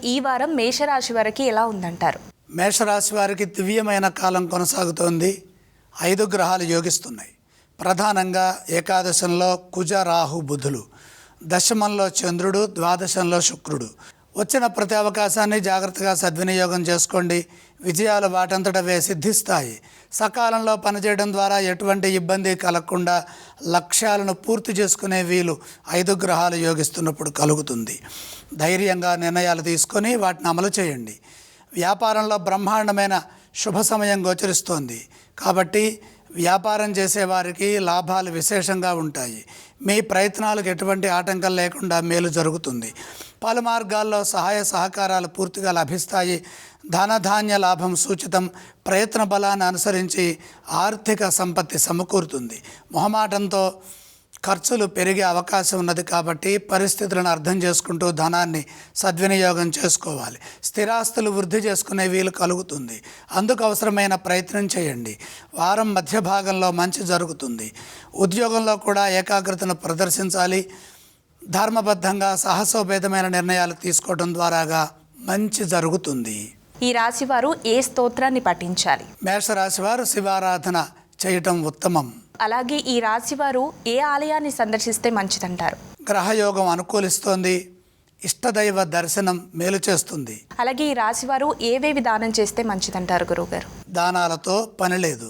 ఈ వారం మేషరాశి వారికి ఎలా ఉందంటారు? మేషరాశి వారికి దివ్యమైన కాలం కొనసాగుతోంది. 5 గ్రహాలు యోగిస్తున్నాయి. ప్రధానంగా ఏకాదశంలో కుజ, రాహు, బుధులు, దశమంలో చంద్రుడు, ద్వాదశంలో శుక్రుడు. వచ్చిన ప్రతి అవకాశాన్ని జాగ్రత్తగా సద్వినియోగం చేసుకోండి. విజయాలు వాటంతటవే సిద్ధిస్తాయి. సకాలంలో పనిచేయడం ద్వారా ఎటువంటి ఇబ్బంది కలగకుండా లక్ష్యాలను పూర్తి చేసుకునే వీలు 5 గ్రహాలు యోగిస్తున్నప్పుడు కలుగుతుంది. ధైర్యంగా నిర్ణయాలు తీసుకొని వాటిని అమలు చేయండి. వ్యాపారంలో బ్రహ్మాండమైన శుభ సమయం గోచరిస్తోంది కాబట్టి వ్యాపారం చేసేవారికి లాభాలు విశేషంగా ఉంటాయి. మీ ప్రయత్నాలకు ఎటువంటి ఆటంకం లేకుండా మేలు జరుగుతుంది. పలు మార్గాల్లో సహాయ సహకారాలు పూర్తిగా లభిస్తాయి. ధనధాన్య లాభం సూచితం. ప్రయత్న బలాన్ని అనుసరించి ఆర్థిక సంపత్తి సమకూరుతుంది. మొహమాటంతో ఖర్చులు పెరిగే అవకాశం ఉన్నది కాబట్టి పరిస్థితులను అర్థం చేసుకుంటూ ధనాన్ని సద్వినియోగం చేసుకోవాలి. స్థిరాస్తులు వృద్ధి చేసుకునే వీలు కలుగుతుంది. అందుకు అవసరమైన ప్రయత్నం చేయండి. వారం మధ్య భాగంలో మంచి జరుగుతుంది. ఉద్యోగంలో కూడా ఏకాగ్రతను ప్రదర్శించాలి. ధర్మబద్ధంగా సాహసోపేతమైన నిర్ణయాలు తీసుకోవడం ద్వారాగా మంచి జరుగుతుంది. ఈ రాశి వారు ఏ స్తోత్రాన్ని పఠించాలి? మేషరాశి వారు శివారాధన చేయటం ఉత్తమం. అలాగే ఈ రాశి వారు ఏ ఆలయాన్ని సందర్శిస్తే మంచిదంటారు? గ్రహయోగం అనుకూలిస్తోంది. ఇష్టదైవ దర్శనం మేలు చేస్తుంది. అలాగే ఈ రాశి వారు ఏవేవి దానం చేస్తే మంచిదంటారు గురువుగారు? దానాలతో పని లేదు.